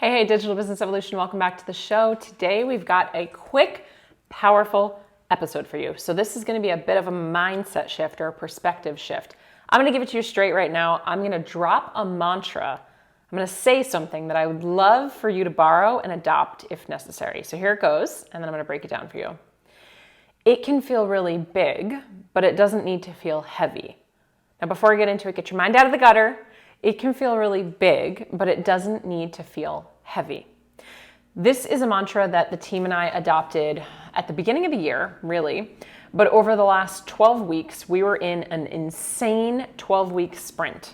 Hey, Digital Business Evolution, welcome back to the show. Today we've got a quick, powerful episode for you. So this is going to be a bit of a mindset shift or a perspective shift. I'm going to give it to you straight right now. I'm going to drop a mantra. I'm going to say something that I would love for you to borrow and adopt if necessary. So here it goes, and then I'm going to break it down for you. It can feel really big, but it doesn't need to feel heavy. Now, before I get into it, get your mind out of the gutter. It can feel really big, but it doesn't need to feel heavy. This is a mantra that the team and I adopted at the beginning of the year, really. But over the last 12 weeks, we were in an insane 12-week sprint.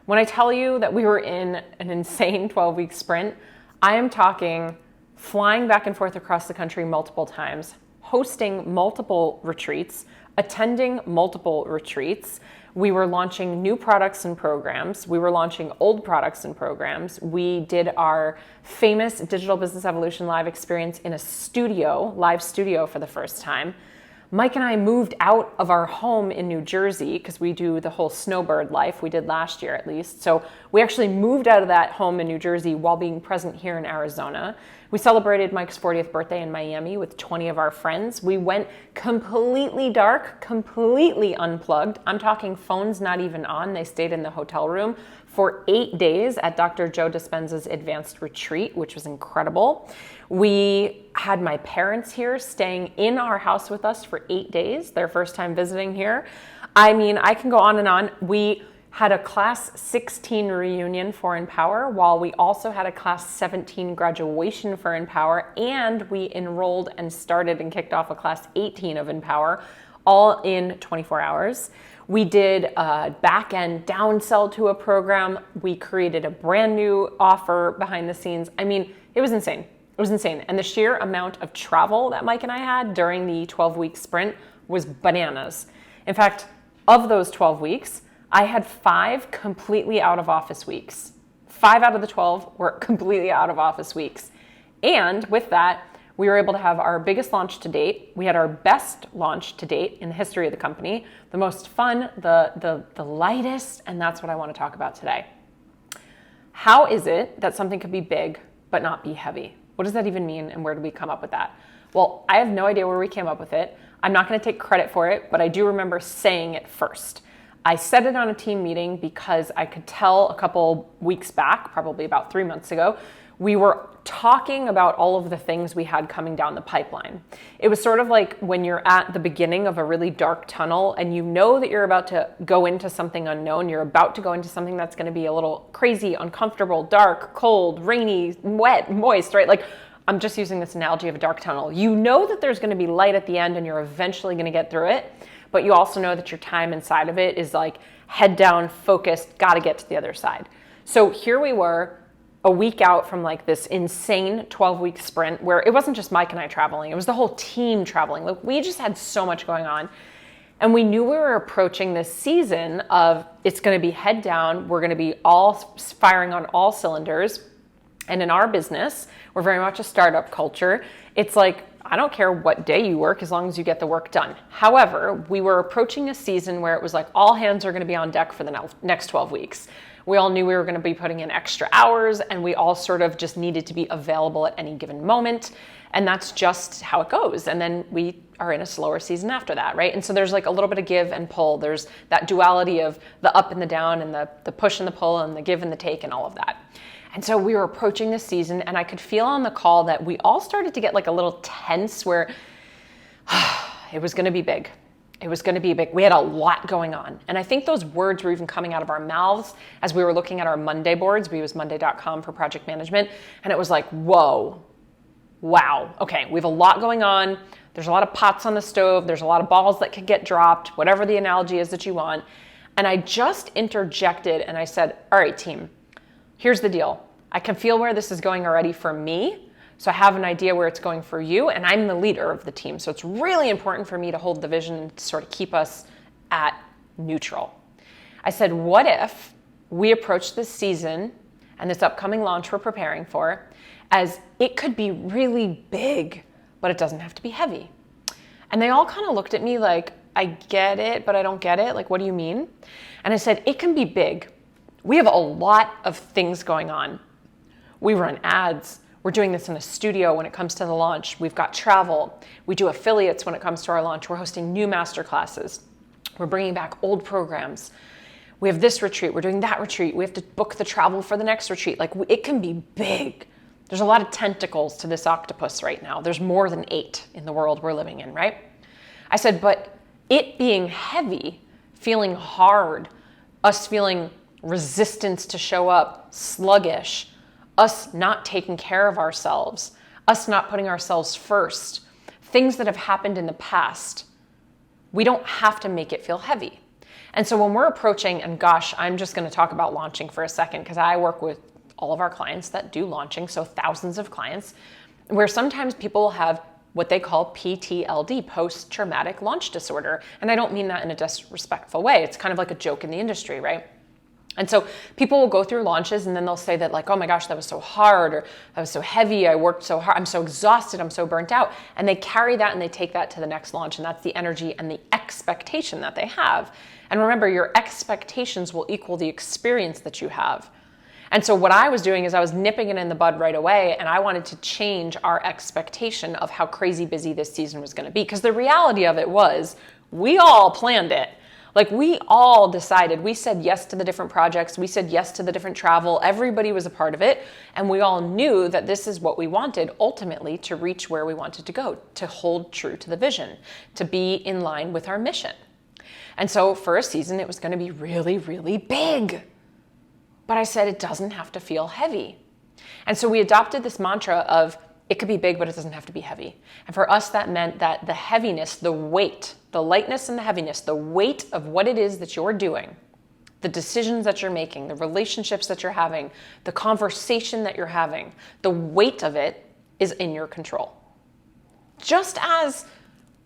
When I tell you that we were in an insane 12-week sprint, I am talking flying back and forth across the country multiple times, hosting multiple retreats, attending multiple retreats. We were launching new products and programs. We were launching old products and programs. We did our famous Digital Business Evolution live experience in a studio, live studio for the first time. Mike and I moved out of our home in New Jersey because we do the whole snowbird life. We did last year at least. So we actually moved out of that home in New Jersey while being present here in Arizona. We celebrated Mike's 40th birthday in Miami with 20 of our friends. We went completely dark, completely unplugged. I'm talking phones not even on. They stayed in the hotel room for 8 days at Dr. Joe Dispenza's advanced retreat, which was incredible. We had my parents here staying in our house with us for 8 days, their first time visiting here. I mean, I can go on and on. We had a class 16 reunion for Empower, while we also had a class 17 graduation for Empower, and we enrolled and started and kicked off a class 18 of Empower, all in 24 hours. We did a back-end downsell to a program. We created a brand new offer behind the scenes. I mean, it was insane. It was insane. And the sheer amount of travel that Mike and I had during the 12-week sprint was bananas. In fact, of those 12 weeks, I had 5 completely out of office weeks. 5 out of the 12 were completely out of office weeks. And with that, we were able to have our biggest launch to date. We had our best launch to date in the history of the company, the most fun, the lightest, and that's what I want to talk about today. How is it that something could be big but not be heavy? What does that even mean, and where did we come up with that? Well, I have no idea where we came up with it. I'm not going to take credit for it, but I do remember saying it first. I said it on a team meeting because I could tell a couple weeks back, probably about 3 months ago, we were talking about all of the things we had coming down the pipeline. It was sort of like when you're at the beginning of a really dark tunnel and you know that you're about to go into something unknown. You're about to go into something that's going to be a little crazy, uncomfortable, dark, cold, rainy, wet, moist, right? Like, I'm just using this analogy of a dark tunnel. You know that there's going to be light at the end and you're eventually going to get through it, but you also know that your time inside of it is like head down, focused, got to get to the other side. So here we were, a week out from like this insane 12-week sprint where it wasn't just Mike and I traveling, it was the whole team traveling. Like, we just had so much going on. And we knew we were approaching this season of it's going to be head down. We're going to be all firing on all cylinders. And in our business, we're very much a startup culture. It's like, I don't care what day you work as long as you get the work done. However, we were approaching a season where it was like all hands are going to be on deck for the next 12 weeks. We all knew we were going to be putting in extra hours, and we all sort of just needed to be available at any given moment. And that's just how it goes. And then we are in a slower season after that, right? And so there's like a little bit of give and pull. There's that duality of the up and the down and the push and the pull and the give and the take and all of that. And so we were approaching this season, and I could feel on the call that we all started to get like a little tense where it was going to be big. It was going to be big. We had a lot going on. And I think those words were even coming out of our mouths as we were looking at our Monday boards. We use Monday.com for project management. And it was like, whoa, wow. Okay, we have a lot going on. There's a lot of pots on the stove. There's a lot of balls that could get dropped, whatever the analogy is that you want. And I just interjected and I said, all right, team, here's the deal. I can feel where this is going already for me. So I have an idea where it's going for you, and I'm the leader of the team. So it's really important for me to hold the vision and to sort of keep us at neutral. I said, what if we approach this season and this upcoming launch we're preparing for as it could be really big, but it doesn't have to be heavy? And they all kind of looked at me like, I get it, but I don't get it. Like, what do you mean? And I said, it can be big. We have a lot of things going on. We run ads. We're doing this in a studio when it comes to the launch. We've got travel. We do affiliates when it comes to our launch. We're hosting new masterclasses. We're bringing back old programs. We have this retreat. We're doing that retreat. We have to book the travel for the next retreat. Like, it can be big. There's a lot of tentacles to this octopus right now. There's more than 8 in the world we're living in, right? I said, but it being heavy, feeling hard, us feeling resistance to show up, sluggish, us not taking care of ourselves, us not putting ourselves first, things that have happened in the past, we don't have to make it feel heavy. And so when we're approaching, and gosh, I'm just going to talk about launching for a second because I work with all of our clients that do launching, so thousands of clients, where sometimes people have what they call PTLD, post-traumatic launch disorder. And I don't mean that in a disrespectful way. It's kind of like a joke in the industry, right? And so people will go through launches and then they'll say that, like, oh my gosh, that was so hard, or that was so heavy, I worked so hard, I'm so exhausted, I'm so burnt out. And they carry that and they take that to the next launch, and that's the energy and the expectation that they have. And remember, your expectations will equal the experience that you have. And so what I was doing is I was nipping it in the bud right away, and I wanted to change our expectation of how crazy busy this season was going to be. Because the reality of it was, we all planned it. Like, we all decided, we said yes to the different projects, we said yes to the different travel, everybody was a part of it, and we all knew that this is what we wanted ultimately to reach where we wanted to go, to hold true to the vision, to be in line with our mission. And so for a season, it was going to be really, really big. But I said it doesn't have to feel heavy. And so we adopted this mantra of, it could be big, but it doesn't have to be heavy. And for us, that meant that the heaviness, the weight, the lightness and the heaviness, the weight of what it is that you're doing, the decisions that you're making, the relationships that you're having, the conversation that you're having, the weight of it is in your control. Just as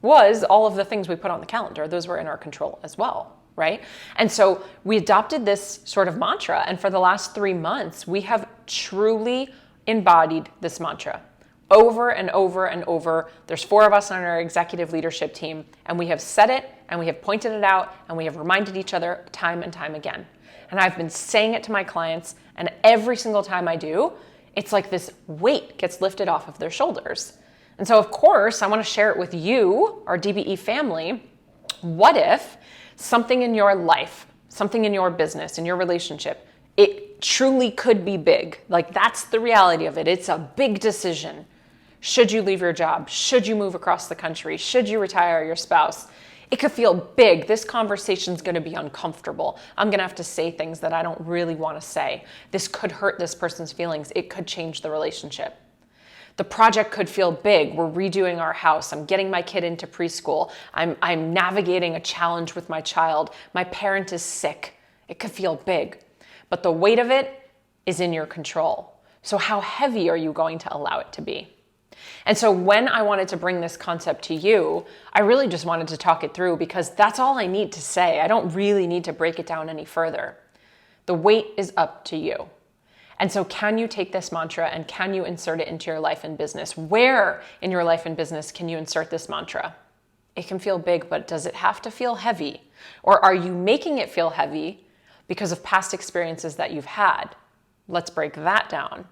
was all of the things we put on the calendar, those were in our control as well, right? And so we adopted this sort of mantra, and for the last 3 months, we have truly embodied this mantra. Over and over and over. There's 4 of us on our executive leadership team, and we have said it, and we have pointed it out, and we have reminded each other time and time again. And I've been saying it to my clients, and every single time I do, it's like this weight gets lifted off of their shoulders. And so, of course, I want to share it with you, our DBE family. What if something in your life, something in your business, in your relationship, it truly could be big? Like, that's the reality of it. It's a big decision. Should you leave your job? Should you move across the country? Should you retire your spouse? It could feel big. This conversation's going to be uncomfortable. I'm going to have to say things that I don't really want to say. This could hurt this person's feelings. It could change the relationship. The project could feel big. We're redoing our house. I'm getting my kid into preschool. I'm navigating a challenge with my child. My parent is sick. It could feel big. But the weight of it is in your control. So how heavy are you going to allow it to be? And so when I wanted to bring this concept to you, I really just wanted to talk it through because that's all I need to say. I don't really need to break it down any further. The weight is up to you. And so can you take this mantra and can you insert it into your life and business? Where in your life and business can you insert this mantra? It can feel big, but does it have to feel heavy? Or are you making it feel heavy because of past experiences that you've had? Let's break that down.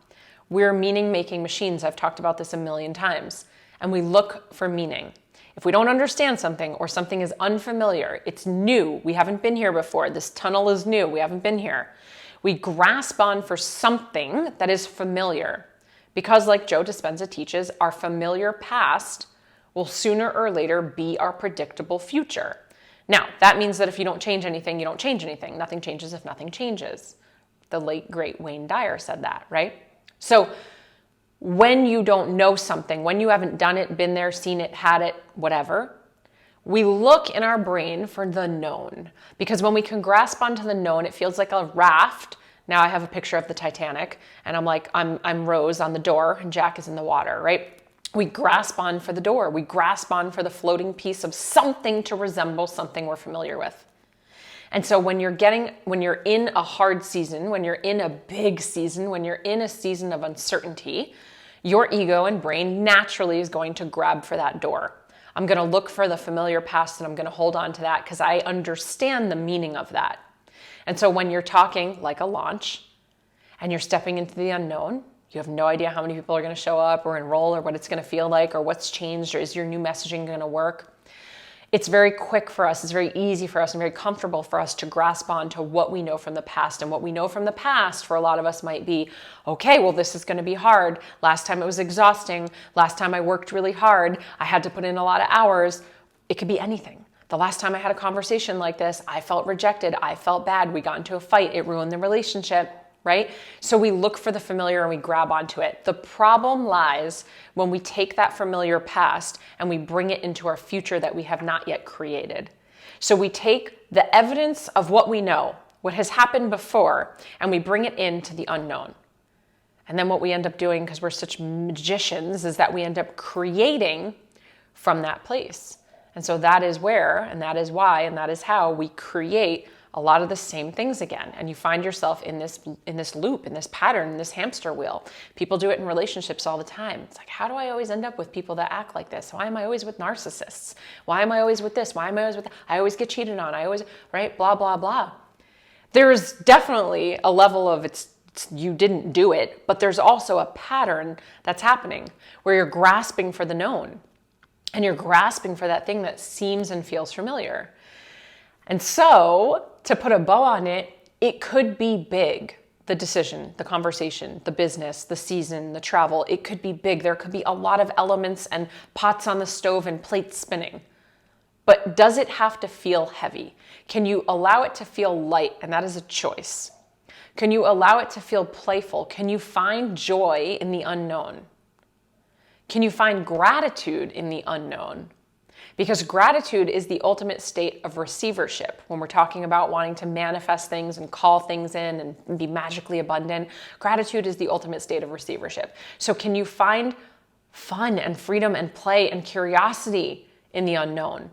We're meaning-making machines. I've talked about this a million times. And we look for meaning. If we don't understand something or something is unfamiliar, it's new, we haven't been here before, this tunnel is new, we haven't been here, we grasp on for something that is familiar. Because like Joe Dispenza teaches, our familiar past will sooner or later be our predictable future. Now, that means that if you don't change anything, you don't change anything. Nothing changes if nothing changes. The late, great Wayne Dyer said that, right? So when you don't know something, when you haven't done it, been there, seen it, had it, whatever, we look in our brain for the known. Because when we can grasp onto the known, it feels like a raft. Now I have a picture of the Titanic, and I'm Rose on the door, and Jack is in the water, right? We grasp on for the door. We grasp on for the floating piece of something to resemble something we're familiar with. And so when you're in a hard season, when you're in a big season, when you're in a season of uncertainty, your ego and brain naturally is going to grab for that door. I'm going to look for the familiar past and I'm going to hold on to that because I understand the meaning of that. And so when you're talking like a launch and you're stepping into the unknown, You have no idea how many people are going to show up or enroll or what it's going to feel like or what's changed or is your new messaging going to work. It's very quick for us. It's very easy for us and very comfortable for us to grasp on to what we know from the past. And what we know from the past for a lot of us might be, okay, well, this is going to be hard. Last time it was exhausting. Last time I worked really hard. I had to put in a lot of hours. It could be anything. The last time I had a conversation like this, I felt rejected. I felt bad. We got into a fight. It ruined the relationship. Right? So we look for the familiar and we grab onto it. The problem lies when we take that familiar past and we bring it into our future that we have not yet created. So we take the evidence of what we know, what has happened before, and we bring it into the unknown. And then what we end up doing, because we're such magicians, is that we end up creating from that place. And so that is where, and that is why, and that is how we create a lot of the same things again. And you find yourself in this loop, in this pattern, in this hamster wheel. People do it in relationships all the time. It's like, how do I always end up with people that act like this? Why am I always with narcissists? Why am I always with this? Why am I always with that? I always get cheated on. Right? Blah, blah, blah. There's definitely a level of you didn't do it, but there's also a pattern that's happening where you're grasping for the known and you're grasping for that thing that seems and feels familiar. And so, to put a bow on it, it could be big. The decision, the conversation, the business, the season, the travel, it could be big. There could be a lot of elements and pots on the stove and plates spinning. But does it have to feel heavy? Can you allow it to feel light? And that is a choice. Can you allow it to feel playful? Can you find joy in the unknown? Can you find gratitude in the unknown? Because gratitude is the ultimate state of receivership. When we're talking about wanting to manifest things and call things in and be magically abundant, gratitude is the ultimate state of receivership. So can you find fun and freedom and play and curiosity in the unknown,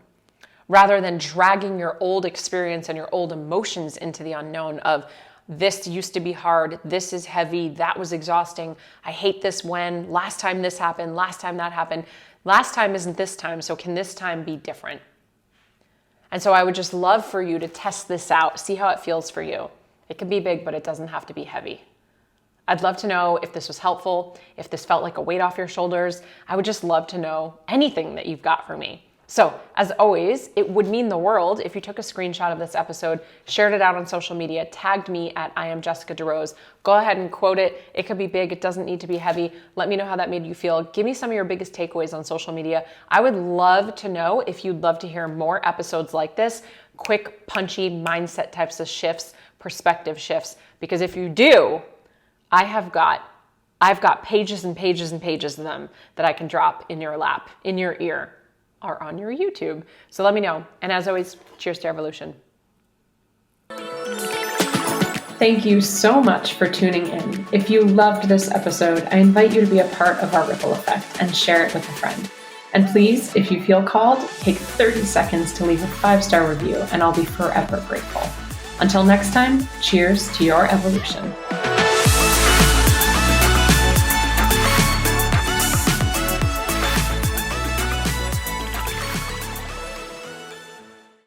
rather than dragging your old experience and your old emotions into the unknown of, this used to be hard, this is heavy, that was exhausting, I hate this when, last time this happened, last time that happened. Last time isn't this time, so can this time be different? And so I would just love for you to test this out, see how it feels for you. It can be big, but it doesn't have to be heavy. I'd love to know if this was helpful, if this felt like a weight off your shoulders. I would just love to know anything that you've got for me. So, as always, it would mean the world if you took a screenshot of this episode, shared it out on social media, tagged me at I am Jessica DeRose. Go ahead and quote it. It could be big. It doesn't need to be heavy. Let me know how that made you feel. Give me some of your biggest takeaways on social media. I would love to know if you'd love to hear more episodes like this, quick, punchy mindset types of shifts, perspective shifts, because if you do, I've got pages and pages and pages of them that I can drop in your lap, in your ear, or on your YouTube. So let me know. And as always, cheers to evolution. Thank you so much for tuning in. If you loved this episode, I invite you to be a part of our ripple effect and share it with a friend. And please, if you feel called, take 30 seconds to leave a 5-star review, and I'll be forever grateful. Until next time, cheers to your evolution.